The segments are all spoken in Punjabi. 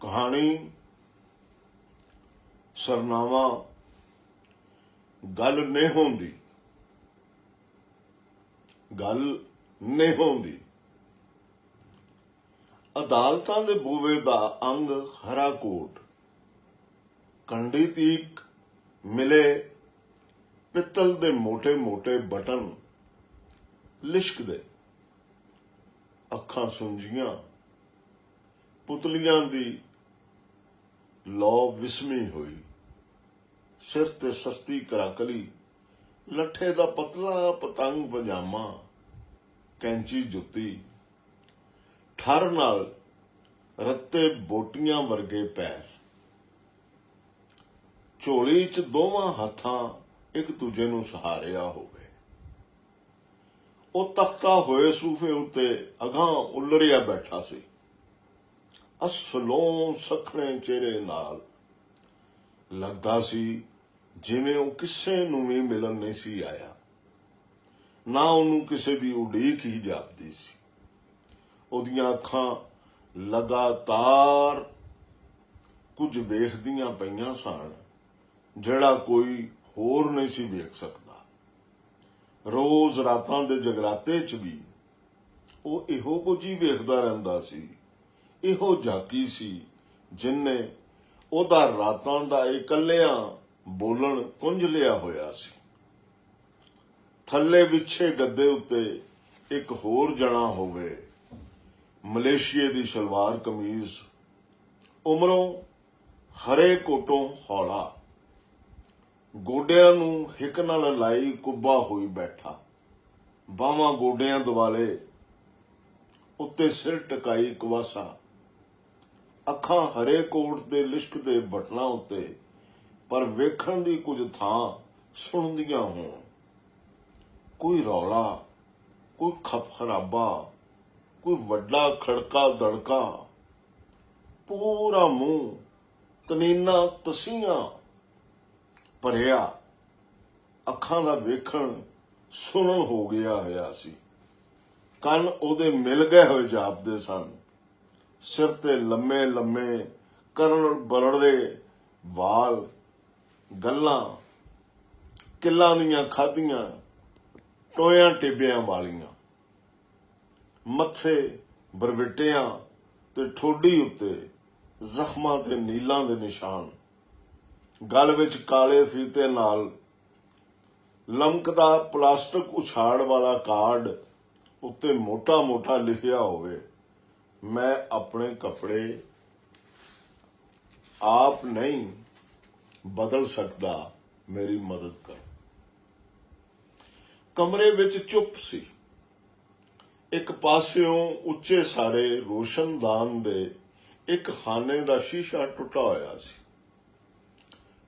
कहानी सरनामा गल नहीं होंदी, गल नहीं होंदी। अदालतां दे बूवे दा अंग हरा कोट, कंडी तीक मिले पित्तल दे मोटे मोटे बटन लिशकदे, अखां सुंजियां पुतलियां दी लौ विस्मी हुई, सिर ते सस्ती कराकली, लट्ठे दा पतला पतंग पजामा, कैंची जुत्ती, ठर नाल रत्ते बोटियां वर्गे पैर, झोली च दोवां हत्थां एक दूजे नूं सहारिया होवे। ਉਹ ਤਖਤਾ ਹੋਏ ਸੂਫੇ ਉੱਤੇ ਅਗਾਂ ਉਲਰਿਆ ਬੈਠਾ ਸੀ, ਅਸਲੋਂ ਸਖਣੇ ਚਿਹਰੇ ਨਾਲ। ਲੱਗਦਾ ਸੀ ਜਿਵੇਂ ਉਹ ਕਿਸੇ ਨੂੰ ਵੀ ਮਿਲਣ ਨਹੀਂ ਸੀ ਆਇਆ, ਨਾ ਉਹਨੂੰ ਕਿਸੇ ਦੀ ਉਡੀਕ ਹੀ ਜਾਪਦੀ ਸੀ। ਉਹਦੀਆਂ ਅੱਖਾਂ ਲਗਾਤਾਰ ਕੁਝ ਵੇਖਦੀਆਂ ਪਈਆਂ ਸਨ ਜਿਹੜਾ ਕੋਈ ਹੋਰ ਨਹੀਂ ਸੀ ਵੇਖ ਸਕਦਾ। ਰੋਜ਼ ਰਾਤਾਂ ਦੇ ਜਗਰਾਤੇ 'ਚ ਵੀ ਉਹ ਇਹੋ ਕੁਝ ਹੀ ਵੇਖਦਾ ਰਹਿੰਦਾ ਸੀ। ਇਹੋ ਝਾਕੀ ਸੀ ਜਿਨਨੇ ਉਹਦਾ ਰਾਤਾਂ ਦਾ ਇਕੱਲਿਆਂ ਬੋਲਣ ਕੁੰਝ ਲਿਆ ਹੋਇਆ ਸੀ। ਥੱਲੇ ਵਿਛੇ ਗੱਦੇ ਉੱਤੇ ਇੱਕ ਹੋਰ ਜਣਾ ਹੋਵੇ, ਮਲੇਸ਼ੀਏ ਦੀ ਸਲਵਾਰ ਕਮੀਜ਼, ਉਮਰੋਂ ਹਰੇ ਕੋਟੋਂ ਹੌਲਾ, ਗੋਡਿਆਂ ਨੂੰ ਹਿੱਕ ਨਾਲ ਲਾਈ ਕੁੱਬਾ ਹੋਈ ਬੈਠਾ, ਬਾਹਾਂ ਗੋਡਿਆਂ ਦੁਆਲੇ, ਉੱਤੇ ਸਿਰ ਟਕਾਈ ਕਵਾਸਾ, ਅੱਖਾਂ ਹਰੇ ਕੋਟ ਦੇ ਲਿਸ਼ਕਦੇ ਬਟਨਾਂ ਉੱਤੇ, ਪਰ ਵੇਖਣ ਦੀ ਕੁਝ ਥਾਂ ਸੁਣਦੀਆਂ ਹੋਣ। ਕੋਈ ਰੌਲਾ, ਕੋਈ ਖਪਖਰਾਬਾ, ਕੋਈ ਵੱਡਾ ਖੜਕਾ ਦੜਕਾ, ਪੂਰਾ ਮੂੰਹ ਤਨੀਨਾ ਤਸੀਆਂ ਭਰਿਆ, ਅੱਖਾਂ ਦਾ ਵੇਖਣ ਸੁਣਨ ਹੋ ਗਿਆ ਹੋਇਆ ਸੀ। ਕੰਨ ਉਹਦੇ ਮਿਲ ਗਏ ਹੋਏ ਜਾਪਦੇ ਸਨ। ਸਿਰ ਤੇ ਲੰਮੇ ਲੰਮੇ ਕਰੜ ਬਰੜੇ ਵਾਲ, ਗੱਲਾਂ ਕਿੱਲਾਂ ਦੀਆਂ ਖਾਧੀਆਂ ਟੋਇਆਂ ਟਿੱਬਿਆਂ ਵਾਲੀਆਂ, ਮੱਥੇ ਬਰਵਿਟਿਆਂ ਤੇ ਠੋਡੀ ਉੱਤੇ ਜ਼ਖਮਾਂ ਤੇ ਨੀਲਾਂ ਦੇ ਨਿਸ਼ਾਨ, ਗਲ ਵਿੱਚ ਕਾਲੇ ਫੀਤੇ ਨਾਲ ਲਮਕਦਾ ਪਲਾਸਟਿਕ ਉਛਾੜ ਵਾਲਾ ਕਾਰਡ, ਉੱਤੇ ਮੋਟਾ ਮੋਟਾ ਲਿਖਿਆ ਹੋਵੇ, ਮੈਂ ਆਪਣੇ ਕੱਪੜੇ ਆਪ ਨਹੀਂ ਬਦਲ ਸਕਦਾ, ਮੇਰੀ ਮਦਦ ਕਰ। ਕਮਰੇ ਵਿੱਚ ਚੁੱਪ ਸੀ। ਇੱਕ ਪਾਸਿਓਂ ਉੱਚੇ ਸਾਰੇ ਰੋਸ਼ਨਦਾਨ ਦੇ ਇੱਕ ਖਾਨੇ ਦਾ ਸ਼ੀਸ਼ਾ ਟੁੱਟਾ ਹੋਇਆ ਸੀ।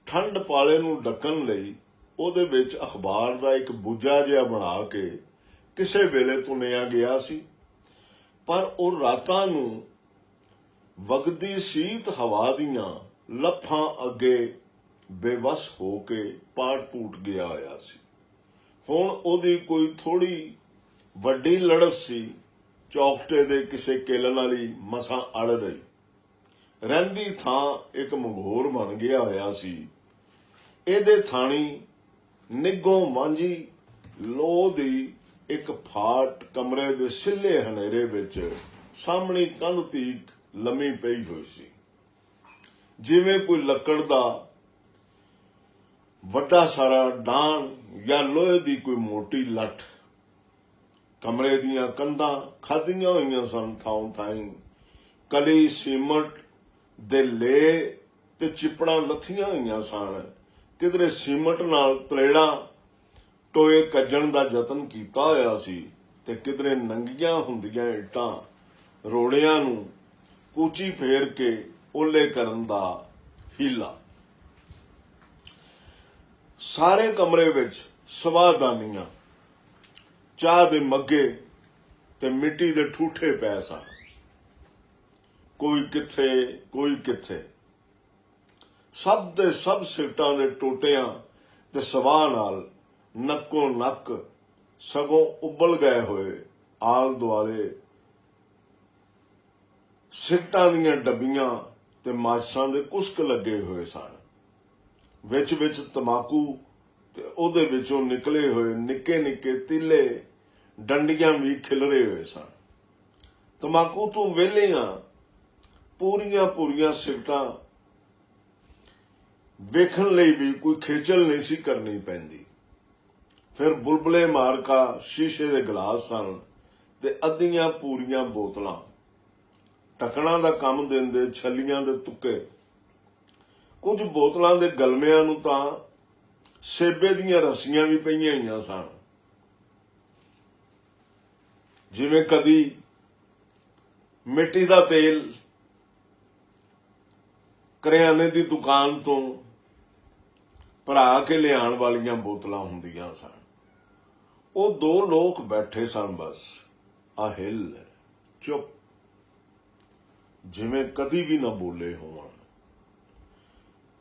ਠੰਡ ਪਾਲੇ ਨੂੰ ਢੱਕਣ ਲਈ ਉਹਦੇ ਵਿੱਚ ਅਖਬਾਰ ਦਾ ਇੱਕ ਬੁੱਝਾ ਜਿਹਾ ਬਣਾ ਕੇ ਕਿਸੇ ਵੇਲੇ ਤੁੰਨਿਆ ਗਿਆ ਸੀ, ਪਰ ਉਹ ਰਾਤਾਂ ਨੂੰ ਵਗਦੀ ਸੀਤ ਹਵਾ ਦੀਆਂ ਲੱਫਾਂ ਅੱਗੇ ਬੇਵਸ ਹੋ ਕੇ ਪਾਟ ਪੂਟ ਗਿਆ ਹੋਇਆ ਸੀ। ਹੁਣ ਉਹਦੀ ਕੋਈ ਥੋੜੀ ਵੱਡੀ ਲੜਫ ਸੀ, ਚੌਕਟੇ ਦੇ ਕਿਸੇ ਕਿੱਲ ਨਾਲ ਹੀ ਮਸਾਂ ਅੜ ਰਹੀ। ਰਹਿੰਦੀ ਥਾਂ ਇੱਕ ਮੰਗੋਰ ਬਣ ਗਿਆ ਹੋਇਆ ਸੀ। ਇਹਦੇ ਥਾਣੀ ਨਿੱਗੋਂ ਮਾਂਝੀ ਲੋਹ ਦੀ ਇੱਕ ਫਾਟ ਕਮਰੇ ਦੇ ਸਿੱਲੇ ਹਨੇਰੇ ਵਿੱਚ ਸਾਹਮਣੀ ਕੰਧ ਤੀਕ ਲੰਮੀ ਪਈ ਹੋਈ ਸੀ, ਜਿਵੇਂ ਕੋਈ ਲੱਕੜ ਦਾ ਵੱਡਾ ਸਾਰਾ ਡਾਂਗ ਜਾਂ ਲੋਹੇ ਦੀ ਕੋਈ ਮੋਟੀ ਲੱਠ। ਕਮਰੇ ਦੀਆਂ ਕੰਧਾਂ ਖਾਧੀਆਂ ਹੋਈਆਂ ਸਨ ਥਾਂ ਥਾਈਂ, ਕਲੀ ਸੀਮਟ ਦੇ ਲੇ ਤੇ ਚਿਪੜਾਂ ਲੱਥੀਆਂ ਹੋਈਆਂ ਸਨ। ਕਿਧਰੇ ਸੀਮਟ ਨਾਲ ਤਲੇੜਾਂ ਟੋਏ ਕੱਜਣ ਦਾ ਯਤਨ ਕੀਤਾ ਹੋਇਆ ਸੀ ਤੇ ਕਿਧਰੇ ਨੰਗੀਆਂ ਹੁੰਦੀਆਂ ਇੱਟਾਂ ਰੋੜਿਆਂ ਨੂੰ ਕੂਚੀ ਫੇਰ ਕੇ ਓਲੇ ਕਰਨ ਦਾ ਹੀਲਾ। ਸਾਰੇ ਕਮਰੇ ਵਿੱਚ ਸਵਾਦਾਨੀਆਂ, ਚਾਹ ਦੇ ਮੱਗੇ ਤੇ ਮਿੱਟੀ ਦੇ ਠੂਠੇ ਪਏ ਸਨ। ਕੋਈ ਕਿੱਥੇ ਕੋਈ ਕਿੱਥੇ, ਸਭ ਦੇ ਸਭ ਸਿਗਟਾਂ ਦੇ ਟੋਟਿਆਂ ਤੇ ਸਵਾਹ ਨਾਲ ਨੱਕੋ ਨੱਕ ਸਗੋਂ ਉਬਲ ਗਏ ਹੋਏ ਆਲ ਦੁਆਲੇ ਸਿਗਟਾਂ ਦੀਆਂ ਡੱਬੀਆਂ ਤੇ ਮਾਚਸਾਂ ਦੇ ਕੁਸਕ ਲੱਗੇ ਹੋਏ ਸਨ। ਵਿੱਚ ਤਮਾਕੂ ਤੇ ਉਹਦੇ ਵਿੱਚੋਂ ਨਿਕਲੇ ਹੋਏ ਨਿੱਕੇ ਨਿੱਕੇ ਤੀਲੇ ਡੰਡੀਆਂ ਵੀ ਖਿਲਰੇ ਹੋਏ ਸਨ। ਤਮਾਕੂ ਤੋਂ ਵਿਹਲੀਆਂ ਪੂਰੀਆਂ ਸਿਗਰਟਾਂ ਵੇਖਣ ਲਈ ਵੀ ਕੋਈ ਖੇਚਲ ਨਹੀਂ ਸੀ ਕਰਨੀ ਪੈਂਦੀ। ਫਿਰ ਬੁਲਬੁਲੇ ਮਾਰਕਾ ਸ਼ੀਸ਼ੇ ਦੇ ਗਲਾਸ ਸਨ ਤੇ ਅੱਧੀਆਂ ਪੂਰੀਆਂ ਬੋਤਲਾਂ, ਟਕਣਾ ਦਾ ਕੰਮ ਦਿੰਦੇ ਛੱਲੀਆਂ ਦੇ ਤੁੱਕੇ। ਕੁਝ ਬੋਤਲਾਂ ਦੇ ਗਲਮਿਆਂ ਨੂੰ ਤਾਂ ਸੇਬੇ ਦੀਆਂ ਰੱਸੀਆਂ ਵੀ ਪਈਆਂ ਹੋਈਆਂ ਸਨ। ਜਿਵੇਂ ਕਦੀ ਮਿੱਟੀ ਦਾ ਤੇਲ ਕਰਿਆਨੇ ਦੀ ਦੁਕਾਨ ਤੋਂ ਭਰਾ ਕੇ ਲਿਆਉਣ ਵਾਲੀਆਂ ਬੋਤਲਾਂ ਹੁੰਦੀਆਂ ਸਨ। ਉਹ ਦੋ ਲੋਕ ਬੈਠੇ ਸਨ, ਬਸ ਆਹਿਲ ਚੁੱਪ, ਜਿਵੇਂ ਕਦੀ ਵੀ ਨਾ ਬੋਲੇ ਹੋਣ।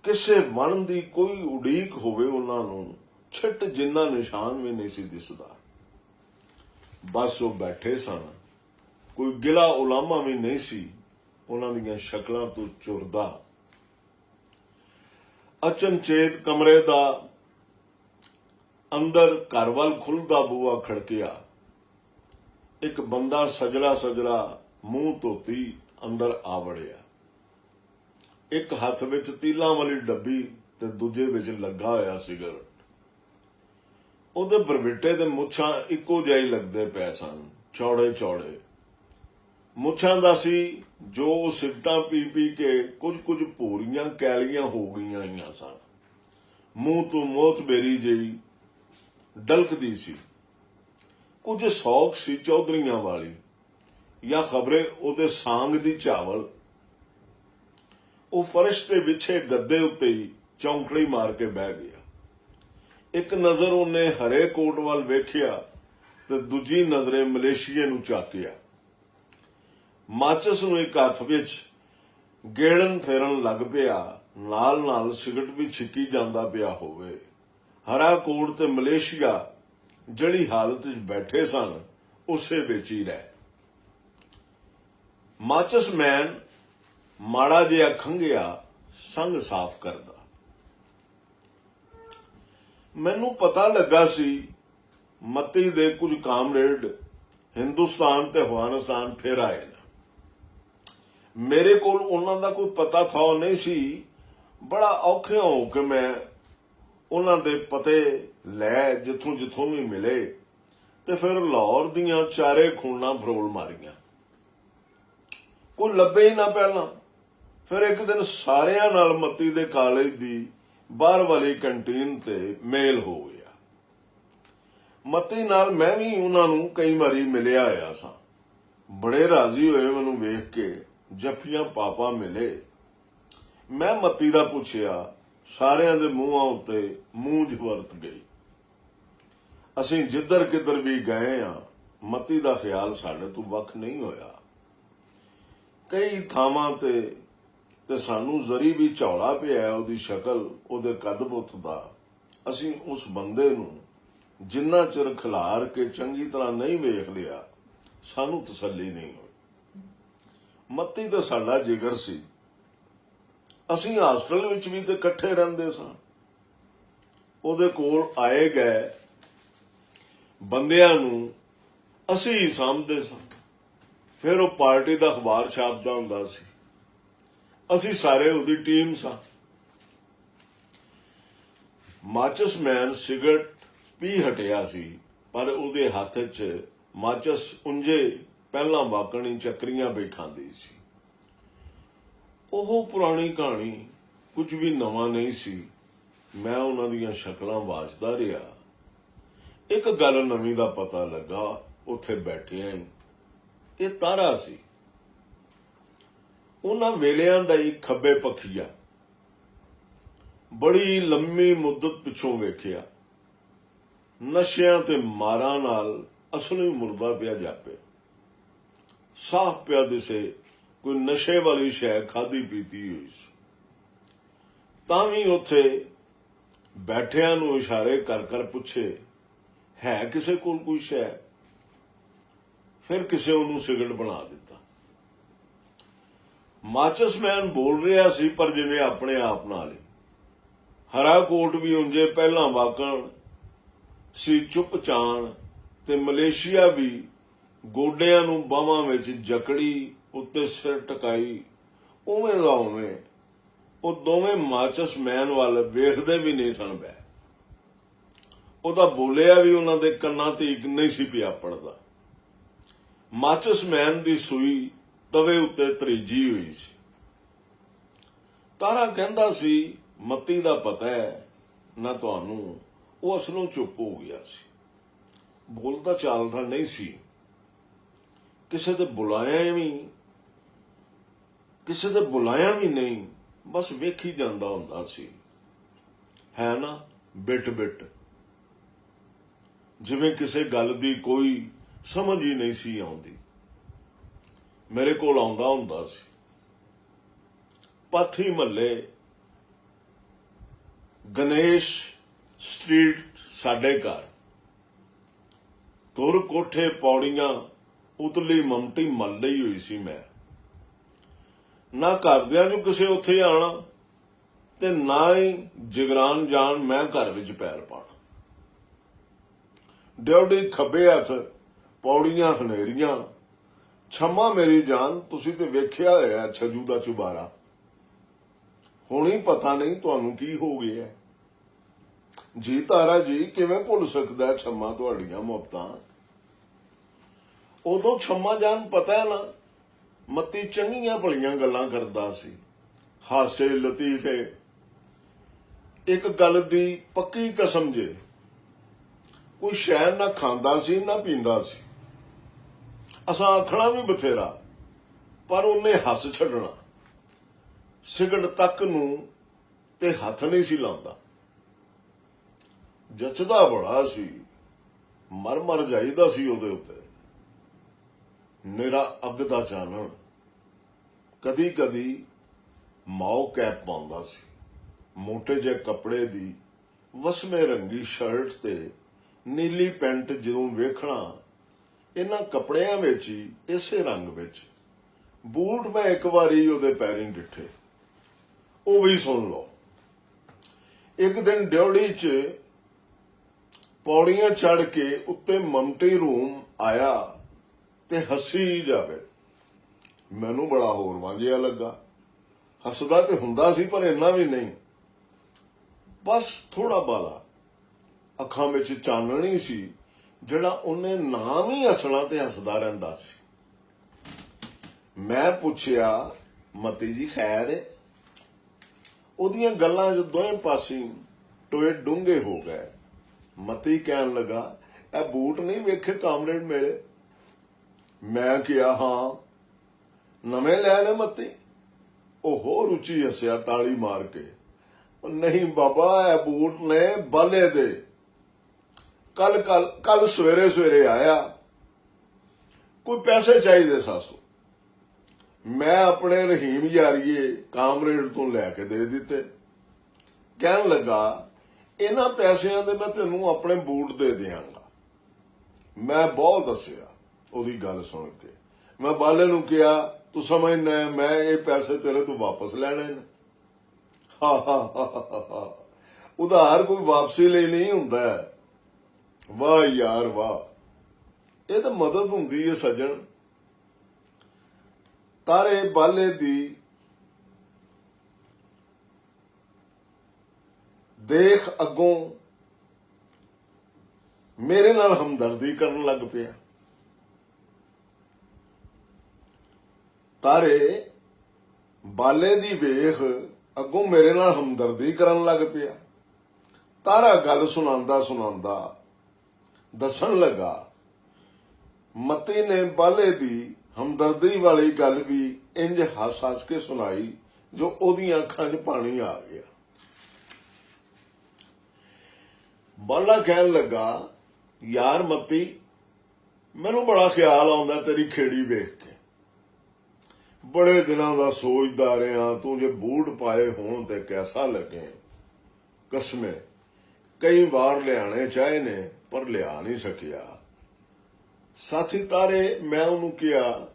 ਕਿਸੇ ਵਣ ਦੀ ਕੋਈ ਉਡੀਕ ਹੋਵੇ ਉਹਨਾਂ ਨੂੰ, ਛਿੱਟ ਜਿੰਨਾ ਨਿਸ਼ਾਨ ਵੀ ਨਹੀਂ ਸੀ ਦਿਸਦਾ। ਬਸ ਉਹ ਬੈਠੇ ਸਨ, ਕੋਈ ਗਿਲਾ ਉਲਾਮਾ ਵੀ ਨਹੀਂ ਸੀ ਉਹਨਾਂ ਦੀਆਂ ਸ਼ਕਲਾਂ ਤੋਂ ਚੁਰਦਾ। ਅਚਨਚੇਤ ਕਮਰੇ ਦਾ ਅੰਦਰ ਘਰ ਵੱਲ ਖੁੱਲਦਾ ਬੂਹਾ ਖੜਕਿਆ। ਇੱਕ ਬੰਦਾ ਸਜਰਾ ਮੂੰਹ ਧੋਤੀ ਅੰਦਰ ਆ ਵੜਿਆ। ਇੱਕ ਹੱਥ ਵਿੱਚ ਤੀਲਾਂ ਵਾਲੀ ਡੱਬੀ ਤੇ ਦੂਜੇ ਵਿੱਚ ਲੱਗਾ ਹੋਇਆ ਸਿਗਰਟ। ਉਹਦੇ ਬਰਵਿੱਟੇ ਦੇ ਮੁੱਛਾਂ ਇੱਕੋ ਜਿਹੇ ਲੱਗਦੇ ਪਏ ਸਨ, ਚੌੜੇ ਮੁੱਛਾਂ ਦਾ ਸੀ ਜੋ ਉਹ ਸਿਗਰਟਾਂ ਪੀ ਕੇ ਕੁਝ ਭੂਰੀਆਂ ਕੈਲੀਆਂ ਹੋ ਗਈਆਂ ਹੋਈਆਂ ਸਨ। ਮੂੰਹ ਤੋਂ ਮੋਤਬੇਰੀ ਜਿਹੀ ਡਲਕਦੀ ਸੀ। ਕੁਝ ਸੌਖ ਸੀ ਚੌਧਰੀਆਂ ਵਾਲੀ, ਜਾਂ ਖਬਰੇ ਉਹਦੇ ਸਾਂਗ ਦੀ ਚਾਵਲ। ਉਹ ਫਰਸ਼ ਤੇ ਵਿਛੇ ਗੱਦੇ ਉੱਤੇ ਹੀ ਚੌਂਕੜੀ ਮਾਰ ਕੇ ਬਹਿ ਗਿਆ। ਇੱਕ ਨਜ਼ਰ ਉਹਨੇ ਹਰੇ ਕੋਟ ਵੱਲ ਵੇਖਿਆ ਤੇ ਦੂਜੀ ਨਜ਼ਰੇ ਮਲੇਸ਼ੀਏ ਨੂੰ ਝਾਕਿਆ। ਮਾਚਸ ਨੂੰ ਇੱਕ ਹੱਥ ਵਿੱਚ ਗੇੜਨ ਫੇਰਨ ਲੱਗ ਪਿਆ, ਨਾਲ ਸਿਗਰਟ ਵੀ ਛਿੱਕੀ ਜਾਂਦਾ ਪਿਆ ਹੋਵੇ। ਹਰਾ ਕੋਟ ਤੇ ਮਲੇਸ਼ੀਆ ਜਿਹੜੀ ਹਾਲਤ 'ਚ ਬੈਠੇ ਸਨ, ਉਸੇ ਵਿੱਚ ਹੀ ਰਹਿ। ਮਾਚਸ ਮੈਨ ਮਾੜਾ ਜਿਹਾ ਖੰਘਿਆ, ਸੰਗ ਸਾਫ਼ ਕਰਦਾ। ਮੈਨੂੰ ਪਤਾ ਲੱਗਾ ਸੀ ਮਤੀ ਦੇ ਕੁਝ ਕਾਮਰੇਡ ਹਿੰਦੁਸਤਾਨ ਤੇ ਅਫਗਾਨਿਸਤਾਨ ਫਿਰ ਆਏ ਨੇ। ਮੇਰੇ ਕੋਲ ਉਹਨਾਂ ਦਾ ਕੋਈ ਪਤਾ ਥਾ ਨਹੀਂ ਸੀ। ਬੜਾ ਔਖਿਆਂ ਹੋ ਕੇ ਮੈਂ ਉਹਨਾਂ ਦੇ ਪਤੇ ਲੈ ਜਿੱਥੋਂ ਵੀ ਮਿਲੇ ਤੇ ਫਿਰ ਲਾਹੌਰ ਦੀਆਂ ਚਾਰੇ ਖੂਨਾਂ ਫਰੋਲ ਮਾਰੀਆਂ। ਕੋਈ ਲੱਭੇ ਹੀ ਨਾ ਪਹਿਲਾਂ। ਫਿਰ ਇੱਕ ਦਿਨ ਸਾਰਿਆਂ ਨਾਲ ਮਤੀ ਦੇ ਕਾਲਜ ਦੀ ਬਾਹਰ ਵਾਲੀ ਕੰਟੀਨ ਤੇ ਮੇਲ ਹੋ ਗਿਆ। ਮਤੀ ਨਾਲ ਮੈਂ ਵੀ ਉਹਨਾਂ ਨੂੰ ਕਈ ਵਾਰੀ ਮਿਲਿਆ ਹੋਇਆ ਸਾਂ। ਬੜੇ ਰਾਜ਼ੀ ਹੋਏ ਮੈਨੂੰ ਵੇਖ ਕੇ, ਜੱਫੀਆਂ ਪਾਪਾ ਮਿਲੇ। ਮੈਂ ਮਤੀ ਦਾ ਪੁੱਛਿਆ, ਸਾਰਿਆਂ ਦੇ ਮੂੰਹਾਂ ਉੱਤੇ ਮੂੰਝ ਵਰਤ ਗਈ। ਅਸੀਂ ਜਿੱਧਰ ਕਿੱਧਰ ਵੀ ਗਏ ਆ, ਮਤੀ ਦਾ ਖਿਆਲ ਸਾਡੇ ਤੋਂ ਵੱਖ ਨਹੀਂ ਹੋਇਆ। ਕਈ ਥਾਵਾਂ ਤੇ ਸਾਨੂੰ ਜ਼ਰੀ ਵੀ ਝੌਲਾ ਪਿਆ ਉਹਦੀ ਸ਼ਕਲ, ਉਹਦੇ ਕੱਦ ਬੁੱਤ ਦਾ। ਅਸੀਂ ਉਸ ਬੰਦੇ ਨੂੰ ਜਿੰਨਾ ਚਿਰ ਖਿਲਾਰ ਕੇ ਚੰਗੀ ਤਰ੍ਹਾਂ ਨਹੀਂ ਵੇਖ ਲਿਆ, ਸਾਨੂੰ ਤਸੱਲੀ ਨਹੀਂ ਹੋਈ। ਮਤੀ ਤਾਂ ਸਾਡਾ ਜਿਗਰ ਸੀ। ਅਸੀਂ ਹਾਸਟਲ ਵਿੱਚ ਵੀ ਤੇ ਇਕੱਠੇ ਰਹਿੰਦੇ ਸਾਂ। ਉਹਦੇ ਕੋਲ ਆਏ ਗਏ ਬੰਦਿਆਂ ਨੂੰ ਅਸੀਂ ਹੀ ਸਾਂਭਦੇ ਸਾਂ। ਫਿਰ ਉਹ ਪਾਰਟੀ ਦਾ ਅਖਬਾਰ ਛਾਪਦਾ ਹੁੰਦਾ ਸੀ। ਅਸੀਂ ਸਾਰੇ ਉਹਦੀ ਟੀਮ ਸਾਂ। ਮਾਚਸ ਮੈਨ ਸਿਗਰਟ ਪੀ ਹਟਿਆ ਸੀ, ਪਰ ਉਹਦੇ ਹੱਥ 'ਚ ਮਾਚਸ ਉਂਝੇ ਪਹਿਲਾਂ ਵਾਕਣੀ ਚੱਕਰੀਆਂ ਪਈ ਖਾਂਦੀ ਸੀ। ਉਹ ਪੁਰਾਣੀ ਕਹਾਣੀ, ਕੁਝ ਵੀ ਨਵਾਂ ਨਹੀਂ ਸੀ। ਮੈਂ ਉਹਨਾਂ ਦੀਆਂ ਸ਼ਕਲਾਂ ਵਾਚਦਾ ਰਿਹਾ। ਇੱਕ ਗੱਲ ਨਵੀਂ ਦਾ ਪਤਾ ਲੱਗਾ ਉੱਥੇ ਬੈਠਿਆਂ ਹੀ। ਇਹ ਤਾਰਾ ਸੀ। ਉਹਨਾਂ ਵੇਲਿਆਂ ਦਾ ਹੀ ਖੱਬੇ ਪੱਖੀਆ। ਬੜੀ ਲੰਮੀ ਮੁੱਦਤ ਪਿੱਛੋਂ ਵੇਖਿਆ। ਨਸ਼ਿਆਂ ਤੇ ਮਾਰਾਂ ਨਾਲ ਅਸਲੀ ਮੁਰਦਾ ਪਿਆ ਜਾਪੇ। ਸਾਫ਼ ਪਿਆ ਦਿਸੇ ਕੋਈ ਨਸ਼ੇ ਵਾਲੀ ਸ਼ੈ ਖਾਧੀ ਪੀਤੀ ਹੋਈ ਸੀ। ਤਾਂ ਵੀ ਉੱਥੇ ਬੈਠਿਆਂ ਨੂੰ ਇਸ਼ਾਰੇ ਕਰ ਪੁੱਛੇ, ਹੈ ਕਿਸੇ ਕੋਲ ਕੋਈ ਸ਼ੈ? ਫਿਰ ਕਿਸੇ ਉਹਨੂੰ ਸਿਗਰਟ ਬਣਾ ਦਿੱਤਾ। ਮਾਚਸਮੈਨ ਬੋਲ ਰਿਹਾ ਸੀ ਪਰ ਜਿਵੇਂ ਆਪਣੇ ਆਪ ਨਾਲ ਹੀ। ਹਰਾ ਕੋਟ ਵੀ ਉਂਝੇ ਪਹਿਲਾਂ ਵਾਕਣ ਸੀ ਚੁੱਪ ਚਾਣ, ਤੇ ਮਲੇਸ਼ੀਆ ਵੀ ਗੋਡਿਆਂ ਨੂੰ ਬਾਹਾਂ ਵਿੱਚ ਜਕੜੀ, ਉੱਤੇ ਸਿਰ ਟਕਾਈ, ਉਵੇਂ ਦਾ ਉਵੇਂ। ਉਹ ਦੋਵੇਂ ਮਾਚਸਮੈਨ ਵੱਲ ਵੇਖਦੇ ਵੀ ਨਹੀਂ ਸਨ ਬੈ। ਉਹਦਾ ਬੋਲਿਆ ਵੀ ਉਹਨਾਂ ਦੇ ਕੰਨਾਂ ਤੇ ਨਹੀਂ ਸੀ ਪਿਆ ਪੜਦਾ। ਮਾਚਸਮੈਨ ਦੀ ਸੂਈ ਤਵੇ ਉੱਤੇ ਤਰੀਜੀ ਹੋਈ ਸੀ। ਤਾਰਾ ਕਹਿੰਦਾ ਸੀ, ਮਤੀ ਦਾ ਪਤਾ ਹੈ ਨਾ ਤੁਹਾਨੂੰ। ਉਹ ਅਸਲੋਂ ਚੁੱਪ ਹੋ ਗਿਆ ਸੀ, ਬੋਲਦਾ ਚਾਲਦਾ ਨਹੀਂ ਸੀ। ਕਿਸੇ ਤੇ ਬੁਲਾਇਆ ਵੀ ਨਹੀਂ, ਬਸ ਵੇਖੀ ਜਾਂਦਾ ਹੁੰਦਾ ਸੀ, ਹੈ ਨਾ, ਬਿਟ ਬਿਟ, ਜਿਵੇਂ ਕਿਸੇ ਗੱਲ ਦੀ ਕੋਈ ਸਮਝ ਹੀ ਨਹੀਂ ਸੀ ਆਉਂਦੀ। ਮੇਰੇ ਕੋਲ ਆਉਂਦਾ ਹੁੰਦਾ ਸੀ। ਪਾਥੀ ਮਹੱਲੇ ਗਣੇਸ਼ ਸਟਰੀਟ ਸਾਡੇ ਘਰ, ਤੁਰ ਕੋਠੇ ਪੌੜੀਆਂ, ਉਤਲੀ ਮਮਟੀ ਮੱਲ ਲਈ ਹੋਈ ਸੀ ਮੈਂ। ਨਾ ਘਰਦਿਆਂ ਚੋਂ ਕਿਸੇ ਉੱਥੇ ਆਣਾ ਤੇ ਨਾ ਹੀ ਜਗਰਾਨ ਜਾਣ ਮੈਂ ਘਰ ਵਿੱਚ ਪੈਰ ਪਾਣਾ। ਡਿਉਢੀ ਖੱਬੇ ਹੱਥ, ਪੌੜੀਆਂ ਹਨੇਰੀਆਂ। ਛੰਮਾ ਮੇਰੀ ਜਾਨ, ਤੁਸੀਂ ਤੇ ਵੇਖਿਆ ਹੋਇਆ ਛਜੂ ਦਾ ਚੁਬਾਰਾ। ਹੁਣ ਹੀ ਪਤਾ ਨਹੀਂ ਤੁਹਾਨੂੰ ਕੀ ਹੋ ਗਿਆ ਜੀ। ਤਾਰਾ ਜੀ ਕਿਵੇਂ ਭੁੱਲ ਸਕਦਾ ਛੰਮਾ ਤੁਹਾਡੀਆਂ ਮੁਹੱਬਤਾਂ। ਉਦੋਂ ਛੰਮਾ ਜਾਨ ਪਤਾ ਹੈ ਨਾ, ਮਤੀ ਚੰਗੀਆਂ ਭਲੀਆਂ ਗੱਲਾਂ ਕਰਦਾ ਸੀ, ਹਾਸੇ ਲਤੀਫੇ। ਇੱਕ ਗੱਲ ਦੀ ਪੱਕੀ ਕਸਮ ਜੇ, ਕੋਈ ਸ਼ੈ ਨਾ ਖਾਂਦਾ ਸੀ ਨਾ ਪੀਂਦਾ ਸੀ। ਅਸਾਂ ਆਖਣਾ ਵੀ ਬਥੇਰਾ, ਪਰ ਉਹਨੇ ਹੱਸ ਛੱਡਣਾ। ਸਿਗਰਟ ਤੱਕ ਨੂੰ ਤੇ ਹੱਥ ਨਹੀਂ ਸੀ ਲਾਉਂਦਾ। ਜੱਚਦਾ ਬੜਾ ਸੀ, ਮਰ ਜਾਈਦਾ ਸੀ ਉਹਦੇ ਉੱਤੇ। ਨਿਰਾ ਅੱਗ ਦਾ ਚਾਨਣ। ਕਦੀ ਕਦੀ ਮਾਓ ਕੈਪ ਪਾਉਂਦਾ ਸੀ, ਮੋਟੇ ਜਿਹੇ ਕੱਪੜੇ ਦੀ ਵਸਮੇ ਰੰਗੀ ਸ਼ਰਟ ਤੇ ਨੀਲੀ ਪੈਂਟ। ਜਦੋਂ ਵੇਖਣਾ ਇਹਨਾਂ ਕੱਪੜਿਆਂ ਵਿੱਚ ਹੀ, ਇਸੇ ਰੰਗ ਵਿੱਚ। ਬੂਟ ਮੈਂ ਇੱਕ ਵਾਰੀ ਉਹਦੇ ਪੈਰੀਂ ਡਿੱਠੇ, ਉਹ ਵੀ ਸੁਣ ਲਓ। ਇੱਕ ਦਿਨ ਡਿਉਢੀ 'ਚ ਪੌੜੀਆਂ ਚੜ ਕੇ ਉੱਤੇ ਮਮਟੀ ਰੂਮ ਆਇਆ ਤੇ ਹੱਸੀ ਜਾਵੇ। ਮੈਨੂੰ ਬੜਾ ਹੋਰ ਵਾਂਝਿਆ ਲੱਗਾ। ਹੱਸਦਾ ਤੇ ਹੁੰਦਾ ਸੀ ਪਰ ਇੰਨਾ ਵੀ ਨਹੀਂ, ਬਸ ਥੋੜਾ ਬਾਲਾ। ਅੱਖਾਂ ਵਿੱਚ ਚਾਨਣੀ ਸੀ ਜਿਹੜਾ ਉਹਨੇ ਨਾਮ ਹੀ ਹੱਸਣਾ ਤੇ ਹੱਸਦਾ ਰਹਿੰਦਾ ਸੀ। ਮੈਂ ਪੁੱਛਿਆ, ਮਤੀ ਜੀ ਖੈਰ ਏ? ਉਹਦੀਆਂ ਗੱਲਾਂ 'ਚ ਦੋਵੇਂ ਪਾਸੇ ਟੋਏ ਡੂੰਘੇ ਹੋ ਗਏ। ਮਤੀ ਕਹਿਣ ਲੱਗਾ, ਇਹ ਬੂਟ ਨਹੀਂ ਵੇਖੇ ਕਾਮਰੇਡ ਮੇਰੇ? ਮੈਂ ਕਿਹਾ, ਹਾਂ। ਨਵੇਂ ਲੈ ਲੈ ਮਤੀ? ਉਹ ਹੋਰ ਉੱਚੀ ਹੱਸਿਆ ਤਾੜੀ ਮਾਰ ਕੇ। ਨਹੀਂ ਬਾਬਾ, ਇਹ ਬੂਟ ਨੇ ਬਾਲੇ ਦੇ। ਕੱਲ ਸਵੇਰੇ ਆਇਆ, ਕੋਈ ਪੈਸੇ ਚਾਹੀਦੇ ਸਾਸੂ। ਮੈਂ ਆਪਣੇ ਰਹੀਮ ਯਾਰੀਏ ਕਾਮਰੇਡ ਤੋਂ ਲੈ ਕੇ ਦੇ ਦਿੱਤੇ। ਕਹਿਣ ਲੱਗਾ, ਇਹਨਾਂ ਪੈਸਿਆਂ ਦੇ ਮੈਂ ਤੈਨੂੰ ਆਪਣੇ ਬੂਟ ਦੇ ਦਿਆਂਗਾ। ਮੈਂ ਬਹੁਤ ਹੱਸਿਆ ਉਹਦੀ ਗੱਲ ਸੁਣ ਕੇ। ਮੈਂ ਬਾਲੇ ਨੂੰ ਕਿਹਾ, ਤੂੰ ਸਮਝਦਾ ਮੈਂ ਇਹ ਪੈਸੇ ਤੇਰੇ ਤੋਂ ਵਾਪਸ ਲੈਣੇ ਨੇ? ਉਧਾਰ ਕੋਈ ਵਾਪਸੀ ਲਈ ਨਹੀਂ ਹੁੰਦਾ। ਵਾਹ ਯਾਰ ਵਾਹ, ਇਹ ਤਾਂ ਮਦਦ ਹੁੰਦੀ ਹੈ ਸੱਜਣ। ਤਾਰੇ ਬਾਲੇ ਦੀ ਦੇਖ ਅੱਗੋਂ ਮੇਰੇ ਨਾਲ ਹਮਦਰਦੀ ਕਰਨ ਲੱਗ ਪਿਆ। ਤਾਰੇ ਬਾਲੇ ਦੀ ਵੇਖ ਅੱਗੋਂ ਮੇਰੇ ਨਾਲ ਹਮਦਰਦੀ ਕਰਨ ਲੱਗ ਪਿਆ। ਤਾਰਾ ਗੱਲ ਸੁਣਾਉਂਦਾ ਦੱਸਣ ਲੱਗਾ, ਮਤੀ ਨੇ ਬਾਲੇ ਦੀ ਹਮਦਰਦੀ ਵਾਲੀ ਗੱਲ ਵੀ ਇੰਜ ਹੱਸ ਕੇ ਸੁਣਾਈ ਜੋ ਉਹਦੀਆਂ ਅੱਖਾਂ 'ਚ ਪਾਣੀ ਆ ਗਿਆ। ਬਾਲਾ ਕਹਿਣ ਲੱਗਾ, ਯਾਰ ਮਤੀ, ਮੈਨੂੰ ਬੜਾ ਖਿਆਲ ਆਉਂਦਾ ਤੇਰੀ ਖੇੜੀ ਵੇਖ ਕੇ। ਬੜੇ ਦਿਨਾਂ ਦਾ ਸੋਚਦਾ ਰਿਹਾ, ਤੂੰ ਜੇ ਬੂਟ ਪਾਏ ਹੋਣ ਤੇ ਕੈਸਾ ਲੱਗੇ। ਕਸਮੇ ਕਈ ਵਾਰ ਲਿਆਣੇ ਚਾਹੇ ਨੇ ਪਰ ਲਿਆ ਨਹੀਂ ਸਕਿਆ। ਸਾਥੀ ਤਾਰੇ, ਮੈਂ ਉਹਨੂੰ ਕਿਹਾ,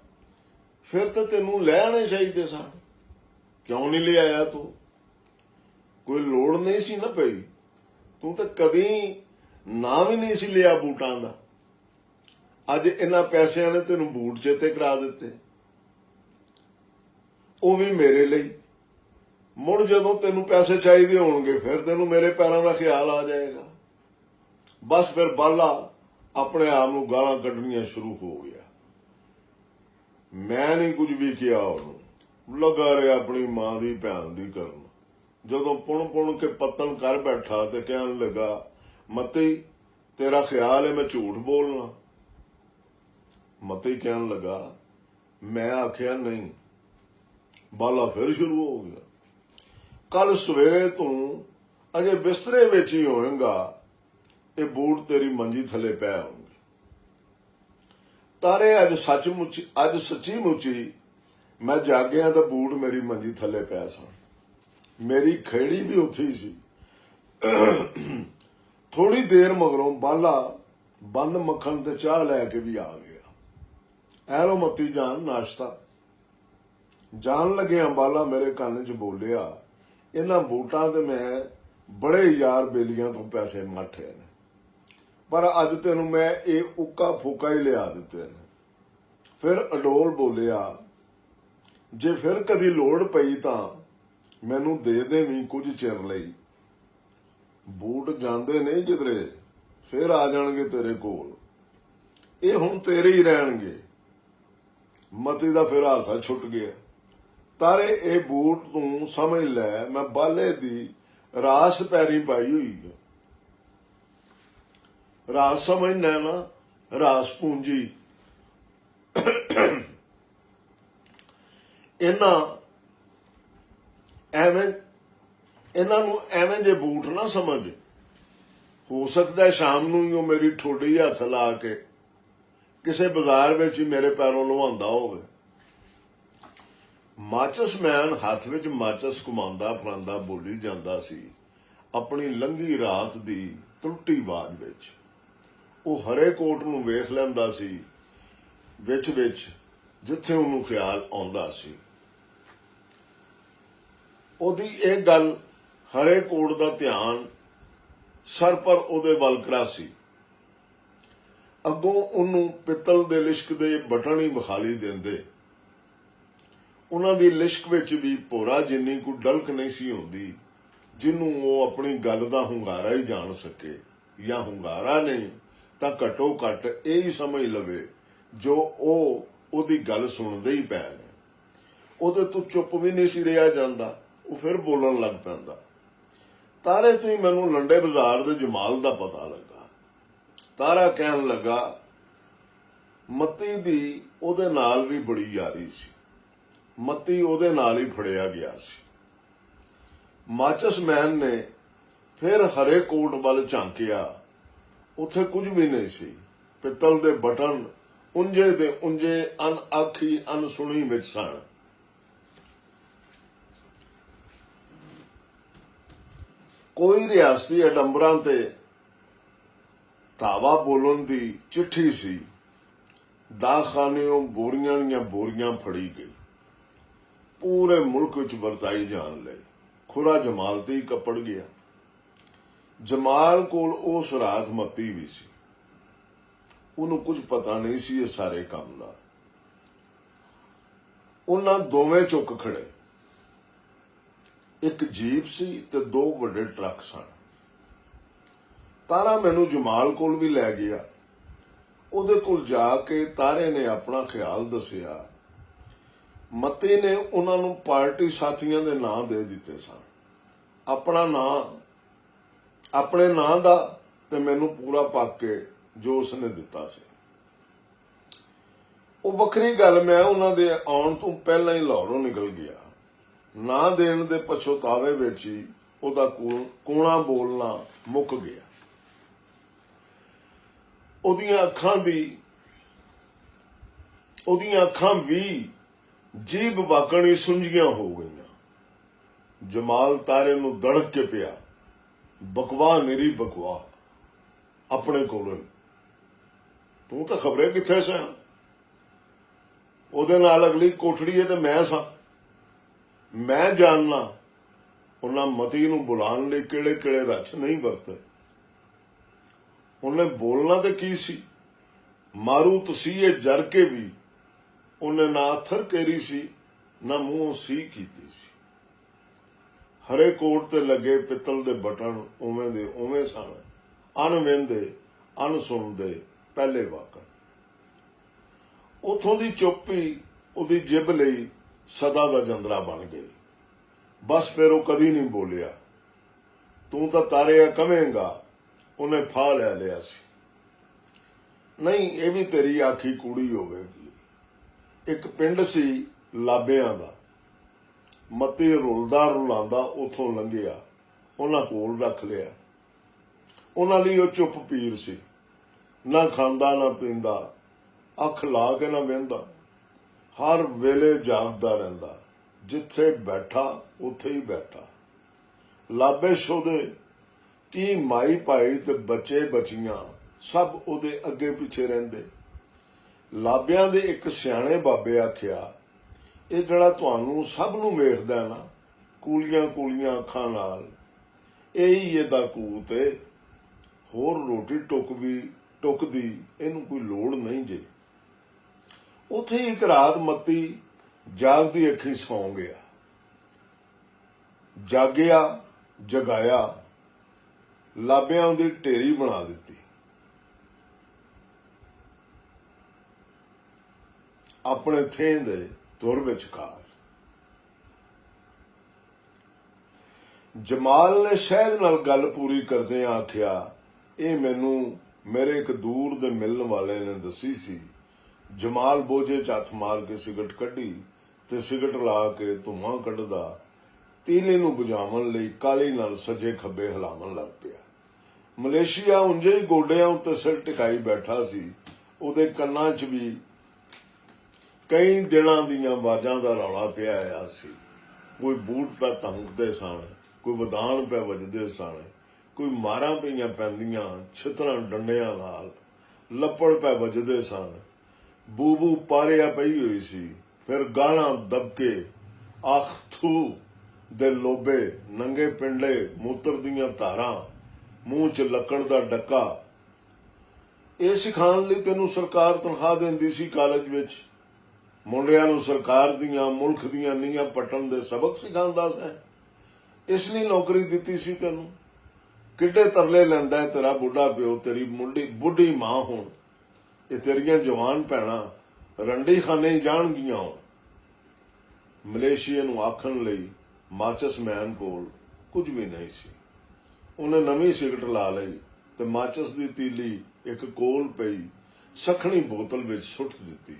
फिर तो तेनू ले आने चाहिए सन। क्यों नहीं ले आया तू? कोई लोड़ नहीं सी ना पई। तू तो कदी नाम ही नहीं सी लिया बूटां दा। अज इन्हां पैसिਆਂ ने तेनू बूट चेते करा दिते, वो भी मेरे लिए। मुड़ जदों तेनू पैसे चाहिए होणगे फिर तेनू मेरे पैरों का ख्याल आ जाएगा। बस फिर बाला अपने आप नूं गालां कढणियां शुरू हो गया। मैं नहीं कुछ भी किया, उन्होंने लगा रहा अपनी मां की भैन की करन। जदों पुण पुण के पत्तन कर बैठा तो कहन लगा, मती तेरा ख्याल है मैं झूठ बोलना? मती कहन लगा, मैं आखिया नहीं। बाला फिर शुरू हो गया, कल सवेरे तू अजे बिस्तरे विच ही होएगा, ये बूट तेरी मंजी थले पै होंगे। तारे अज सच्ची मुची मैं जागया तो बूट मेरी मंजी थले पै सन। मेरी खेड़ी भी उत्थे ही सी। थोड़ी देर मगरों बाला बंद मक्खन ते चाह लैके भी आ गया। ऐलो मती जान नाश्ता। जान लग्या बाला मेरे कान च बोलिया, इन्हां बूटां ते मैं बड़े यार बेलियां तो पैसे माठे ने, पर अज तेनू मैं ये उक्का फूका ही लिया दिते ने। फिर अडोल बोलिया, जे फिर कदी लोड़ पई तां मैनू दे देवीं कुछ चिर लई। बूट जांदे नहीं किधरे, फिर आ जाणगे तेरे कोल, ये हुण तेरे ही रहणगे। मती दा फिर हासा छुट गया। तारे ये बूट तू समझ लै मैं बाले दी रास पैरी पाई हुई है। रास समझना ना, रास पूंजी। एवें जे बूट ना समझ। हो सकता है शाम नूं ही मेरी ठोडी हथ ला के किसी बाजार में ही मेरे पैरों लुहांदा होवे। माचस मैन हथ विच माचस घुमांदा फरांदा बोली जांदा सी अपनी लंघी रात दी त्रुटी आवाज विच। वो हरे कोट नूं वेख लैंदा सी विच विच जिथे उहनूं ख्याल आउंदा सी। ओदी एक गल हरे कोट दा ध्यान सर पर ओदे वल करासी। अगों उहनूं पित्तल दे लिश्क दे बटन ही विखाली देंदे। उन्हां दी लिश्क विच भी भोरा जिन्नी कोई डलक नहीं सी हुंदी जिन्नू वो अपनी गल दा हुंगारा ही जान सके, या हुंगारा नहीं तां घट्टो घट यही समझ लवे जो ओदी गल सुनदे ही पै ने। ओदे तो चुप भी नहीं सी रहा जांदा, वो फिर बोलन लग पैंदा। तारे तो ही मैनू लंडे बाजार दे जमाल दा पता लगा। तारा कहन लगा, मती दी ओदे नाल भी बड़ी यारी सी, मती ओदे नाल ही फड़िया गया सी। माचस मैन ने फिर हरे कोट वाल झांकिया, उत्थे कुछ भी नहीं सी। पित्तल दे बटन उंजे दे उंजे अन आखी अन सुनी विच सन। कोई रियासती अडंबरां ते धावा बोलन दी चिट्ठी सी। डाकखानेओं बोरियां दियां बोरियां फड़ी गई, पूरे मुल्क विच वरताई जान लई। खुरा जमाल ते ही कपड़ गया। जमाल कोल उस रात मती भी सी। उन्हों कुछ पता नहीं सी ये सारे काम दा। उन्हां दोवें चुक खड़े, एक जीप सी ते दो वड्डे ट्रक सन। तारा मैनू जमाल कोल भी लै गया। उहदे कोल जाके तारे ने अपना ख्याल दसिया। मती ने उन्होंने पार्टी साथियों के नाम दे दिते सन, अपना नाम अपने नाम दा ते मैनू पूरा पाके जो उसने दिता सी। वो वखरी गल मैं उन्होंने आउण तो पहला ही लाहौरों निकल गया। ना देण दे पछतावे विच ही उहदा कूणा बोलना मुक गया। उहदियां अखां भी जीभ वाकणी सुंजियां हो गई। जमाल तारे नूं दड़क के पिया, बकवा निरी बकवा अपने कोलों। तू तो खबरे किथे सा? ਉਹਦੇ ਨਾਲ ਅਗਲੀ ਕੋਠੜੀ ਹੈ ਤੇ ਮੈਂ ਸਾਂ। ਮੈਂ ਜਾਣਨਾ ਉਹਨਾਂ ਮਤੀ ਨੂੰ ਬੁਲਾਉਣ ਲਈ ਕਿਹੜੇ ਕਿਹੜੇ ਰਚ ਨਹੀਂ ਵਰਤੇ। ਉਹਨੇ ਬੋਲਣਾ ਤੇ ਕੀ ਸੀ, ਮਾਰੂ ਤਸੀਹੇ ਜਰ ਕੇ ਵੀ ਉਹਨੇ ਨਾ ਅਥਰ ਕੇਰੀ ਸੀ, ਨਾ ਮੂੰਹ ਸੀ ਕੀਤੀ ਸੀ। ਹਰੇ ਕੋਟ ਤੇ ਲੱਗੇ ਪਿੱਤਲ ਦੇ ਬਟਨ ਉਵੇਂ ਦੇ ਉਵੇਂ ਸਨ, ਅਣਵਿੰਦੇ ਅਣਸੁਣਦੇ ਪਹਿਲੇ ਵਾਕਣ। ਉਥੋਂ ਦੀ ਚੁੱਪੀ ਉਹਦੀ ਜਿਬ ਲਈ ਸਦਾ ਦਾ ਜੰਦਰਾ ਬਣ ਗਈ। ਬਸ ਫਿਰ ਉਹ ਕਦੀ ਨਹੀਂ ਬੋਲਿਆ। ਤੂੰ ਤਾਂ ਤਾਰਿਆ ਕਵੇਂਗਾ, ਉਹਨੇ ਫਾਹ ਲੈ ਲਿਆ ਸੀ। ਨਹੀਂ, ਇਹ ਵੀ ਤੇਰੀ ਆਖੀ ਕੂੜੀ ਹੋਵੇਗੀ। ਇੱਕ ਪਿੰਡ ਸੀ ਲਾਬਿਆਂ ਦਾ, ਮਤੀ ਰੁਲਦਾ ਰੁਲਾਉਂਦਾ ਉਥੋਂ ਲੰਘਿਆ, ਉਹਨਾਂ ਕੋਲ ਰੱਖ ਲਿਆ। ਉਹਨਾਂ ਲਈ ਉਹ ਚੁੱਪ ਪੀਰ ਸੀ, ਨਾ ਖਾਂਦਾ ਨਾ ਪੀਂਦਾ, ਅੱਖ ਲਾ ਕੇ ਨਾ ਵਹਿੰਦਾ, ਹਰ ਵੇਲੇ ਜਾਗਦਾ ਰਹਿੰਦਾ। ਜਿੱਥੇ ਬੈਠਾ ਉੱਥੇ ਹੀ ਬੈਠਾ। ਲਾਬੇ ਸੋਦੇ ਕੀ ਮਾਈ ਭਾਈ ਤੇ ਬੱਚੇ ਬੱਚੀਆਂ ਸਭ ਉਹਦੇ ਅੱਗੇ ਪਿੱਛੇ ਰਹਿੰਦੇ। ਲਾਬਿਆਂ ਦੇ ਇੱਕ ਸਿਆਣੇ ਬਾਬੇ ਆਖਿਆ, ਇਹ ਜਿਹੜਾ ਤੁਹਾਨੂੰ ਸਭ ਨੂੰ ਵੇਖਦਾ ਨਾ ਕੂਲੀਆਂ ਕੂਲੀਆਂ ਅੱਖਾਂ ਨਾਲ, ਇਹੀ ਇਹਦਾ ਕੂਤ ਏ। ਹੋਰ ਰੋਟੀ ਟੁੱਕਦੀ ਇਹਨੂੰ ਕੋਈ ਲੋੜ ਨਹੀਂ ਜੇ। ਉੱਥੇ ਇੱਕ ਰਾਤ ਮਤੀ ਜਾਗਦੀ ਅੱਖੀ ਸੌਂ ਗਿਆ। ਜਾਗਿਆ ਜਗਾਇਆ, ਲਾਬਿਆਂ ਉਹਦੀ ਢੇਰੀ ਬਣਾ ਦਿੱਤੀ। ਆਪਣੇ ਥੇਂ ਦੇ ਧੁਰ ਵਿਚਕਾਰ ਜਮਾਲ ਨੇ ਸ਼ਹਿਦ ਨਾਲ ਗੱਲ ਪੂਰੀ ਕਰਦਿਆਂ ਆਖਿਆ, ਇਹ ਮੈਨੂੰ ਮੇਰੇ ਇੱਕ ਦੂਰ ਦੇ ਮਿਲਣ ਵਾਲੇ ਨੇ ਦੱਸੀ ਸੀ। ਜਮਾਲ ਬੋਝੇ 'ਚ ਹੱਥ ਮਾਰ ਕੇ ਸਿਗਰਟ ਕੱਢੀ ਤੇ ਸਿਗਰਟ ਲਾ ਕੇ ਧੂੰਆਂ ਕੱਢਦਾ ਤੀਲੇ ਨੂੰ ਬੁਝਾਉਣ ਲਈ ਕਾਲੀ ਨਾਲ ਸੱਜੇ ਖੱਬੇ ਹਿਲਾਵਣ ਲੱਗ ਪਿਆ। ਮਲੇਸ਼ੀਆ ਉਂਝੇ ਹੀ ਗੋਡਿਆਂ ਉੱਤੇ ਸਿਰ ਟਿਕਾਈ ਬੈਠਾ ਸੀ। ਉਹਦੇ ਕੰਨਾਂ 'ਚ ਵੀ ਕਈ ਦਿਨਾਂ ਦੀਆਂ ਆਵਾਜ਼ਾਂ ਦਾ ਰੌਲਾ ਪਿਆ ਹੋਇਆ ਸੀ। ਕੋਈ ਬੂਟ ਪੈ ਧਮਕਦੇ ਸਨ, ਕੋਈ ਵਧਾਣ ਪੈ ਵੱਜਦੇ ਸਨ, ਕੋਈ ਮਾਰਾਂ ਪਈਆਂ ਪੈਂਦੀਆਂ ਛਿੱਤਰਾਂ ਡੰਡਿਆਂ ਨਾਲ, ਲੱਪੜ ਪੈ ਵੱਜਦੇ ਸਨ। ਬੂਬੂ ਪਾਰਿਆ ਪਈ ਹੋਈ ਸੀ। ਫਿਰ ਗਾਲਾਂ ਦਬਕੇ, ਆਖ ਥੂ ਦੇ ਲੋਬੇ, ਨੰਗੇ ਪਿੰਡੇ ਮੂਤਰ ਦੀਆਂ ਧਾਰਾਂ, ਮੂੰਹ 'ਚ ਲੱਕੜ ਦਾ ਡੱਕਾ। ਇਹ ਸਿਖਾਉਣ ਲਈ ਤੈਨੂੰ ਸਰਕਾਰ ਤਨਖਾਹ ਦਿੰਦੀ ਸੀ ਕਾਲਜ ਵਿੱਚ। ਮੁੰਡਿਆਂ ਨੂੰ ਸਰਕਾਰ ਦੀਆਂ ਮੁਲਕ ਦੀਆਂ ਨੀਹਾਂ ਪੱਟਣ ਦੇ ਸਬਕ ਸਿਖਾਉਂਦਾ ਸੀ। ਇਸ ਲਈ ਨੌਕਰੀ ਦਿੱਤੀ ਸੀ ਤੈਨੂੰ। ਕਿੱਡੇ ਤਰਲੇ ਲੈਂਦਾ ਹੈ ਤੇਰਾ ਬੁੱਢਾ ਪਿਓ, ਤੇਰੀ ਬੁੱਢੀ ਮਾਂ ਹੋਣ। ਇਹ ਤੇਰੀਆਂ ਜਵਾਨ ਭੈਣਾਂ ਰੰਡੀ ਖਾਨੇ ਜਾਣਗੀਆਂ ਹੁਣ। ਮਲੇਸ਼ੀਆ ਨੂੰ ਆਖਣ ਲਈ ਮਾਚਸ ਮੈਨ ਕੋਲ ਕੁਝ ਵੀ ਨਹੀਂ ਸੀ। ਉਹਨੇ ਨਵੀਂ ਸਿਗਰਟ ਲਾ ਲਈ ਤੇ ਮਾਚਸ ਦੀ ਤੀਲੀ ਇੱਕ ਕੋਲ ਪਈ ਸਖਣੀ ਬੋਤਲ ਵਿੱਚ ਸੁੱਟ ਦਿੱਤੀ।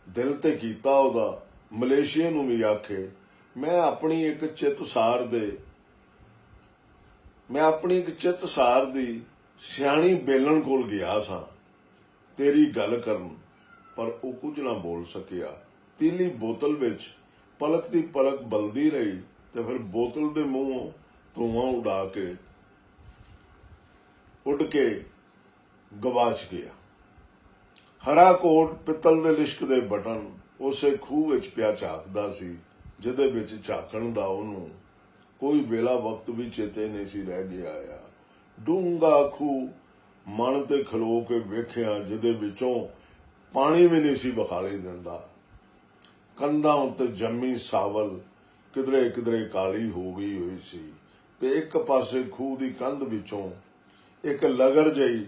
ਦਿਲ ਤੇ ਕੀਤਾ ਉਹਦਾ ਮਲੇਸ਼ੀਆ ਨੂੰ ਵੀ ਆਖੇ, ਮੈਂ ਆਪਣੀ ਇੱਕ ਚਿੱਤ ਸਾਰ ਦੀ ਸਿਆਣੀ ਬੇਲਣ ਕੋਲ ਗਿਆ ਸਾਂ ਤੇਰੀ ਗੱਲ ਕਰਨ, ਪਰ ਉਹ ਕੁਝ ਨਾ ਬੋਲ ਸਕਿਆ। ਤੀਲੀ ਬੋਤਲ ਵਿੱਚ ਪਲਕ ਦੀ ਪਲਕ ਬਲਦੀ ਰਹੀ ਤੇ ਫਿਰ ਬੋਤਲ ਦੇ ਮੂੰਹੋਂ ਧੂੰਆਂ ਉੱਡ ਕੇ ਗਵਾਚ ਗਿਆ। ਹਰਾ ਕੋਟ ਪਿੱਤਲ ਦੇ ਲਿਸ਼ਕ ਦੇ ਬਟਨ ਉਸੇ ਖੂਹ ਵਿੱਚ ਪਿਆ ਝਾਕਦਾ ਸੀ, ਜਿਹਦੇ ਵਿੱਚ ਝਾਕਣ ਦਾ ਉਹਨੂੰ ਕੋਈ ਵੇਲਾ ਵਕਤ ਵੀ ਚੇਤੇ ਨਹੀਂ ਸੀ ਰਹਿ ਗਿਆ। ਡੂੰਘਾ ਖੂਹ ਮਨ ਤੇ ਖਲੋ ਕੇ ਵੇਖਿਆ, ਜਿਹਦੇ ਵਿੱਚੋਂ ਪਾਣੀ ਵੀ ਨਹੀਂ ਸੀ ਵਿਖਾਈ ਦਿੰਦਾ। ਕੰਧਾਂ ਉੱਤੇ ਜੰਮੀ ਸਾਵਲ ਕਿਧਰੇ ਕਿਧਰੇ ਕਾਲੀ ਹੋ ਗਈ ਹੋਈ ਸੀ ਤੇ ਇੱਕ ਪਾਸੇ ਖੂਹ ਦੀ ਕੰਧ ਵਿੱਚੋਂ ਇੱਕ ਲਗਰ ਜਿਹੀ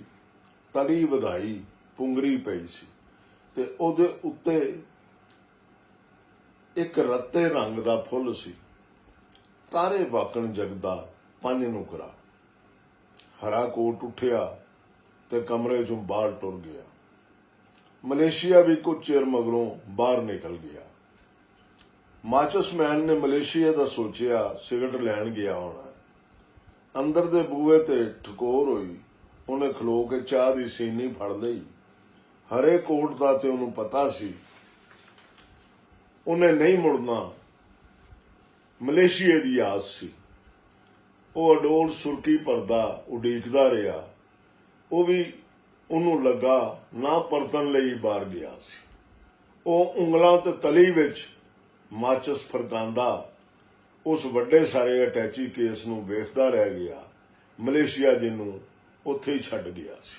ਤਲੀ ਵਧਾਈ ਪੁੰਗਰੀ ਪਈ ਸੀ ਤੇ ਉਹਦੇ ਉੱਤੇ ਇੱਕ ਰੱਤੇ ਰੰਗ ਦਾ ਫੁੱਲ ਸੀ, ਤਾਰੇ ਵਾਕਣ ਜਗਦਾ ਪੰਜ ਨੁਕਰਾ। ਹਰਾ ਕੋਟ ਉੱਠਿਆ ਤੇ ਕਮਰੇ ਚੋਂ ਬਾਹਰ ਟੁਰ ਗਿਆ। ਮਲੇਸ਼ੀਆ ਵੀ ਕੁਝ ਚਿਰ ਮਗਰੋਂ ਬਾਹਰ ਨਿਕਲ ਗਿਆ। ਮਾਚਸ ਮੈਨ ਨੇ ਮਲੇਸ਼ੀਆ ਦਾ ਸੋਚਿਆ ਸਿਗਰਟ ਲੈਣ ਗਿਆ ਹੋਣਾ। ਅੰਦਰ ਦੇ ਬੂਹੇ ਤੇ ਠਕੋਰ ਹੋਈ। ਉਹਨੇ ਖਲੋ ਕੇ ਚਾਹ ਦੀ ਸੀਨੀ ਫੜ ਲਈ। ਹਰੇ ਕੋਟ ਦਾ ਤੇ ਉਹਨੂੰ ਪਤਾ ਸੀ ਉਹਨੇ ਨਹੀਂ ਮੁੜਨਾ। ਮਲੇਸ਼ੀਆ ਦੀ ਆਸ ਸੀ। ਉਹ ਅਡੋਲ ਸੁਰਕੀ ਭਰਦਾ ਉਡੀਕਦਾ ਰਿਹਾ। ਉਹ ਵੀ ਉਹਨੂੰ ਲੱਗਾ ਨਾ ਪਰਤਣ ਲਈ ਬਾਹਰ ਗਿਆ ਸੀ। ਉਹ ਉਂਗਲਾਂ ਤੇ ਤਲੀ ਵਿੱਚ ਮਾਚਸ ਫਰਕਾਂਦਾ ਉਸ ਵੱਡੇ ਸਾਰੇ ਅਟੈਚੀ ਕੇਸ ਨੂੰ ਵੇਖਦਾ ਰਹਿ ਗਿਆ। ਮਲੇਸ਼ੀਆ ਜਿਹਨੂੰ ਉੱਥੇ ਹੀ ਛੱਡ ਗਿਆ ਸੀ।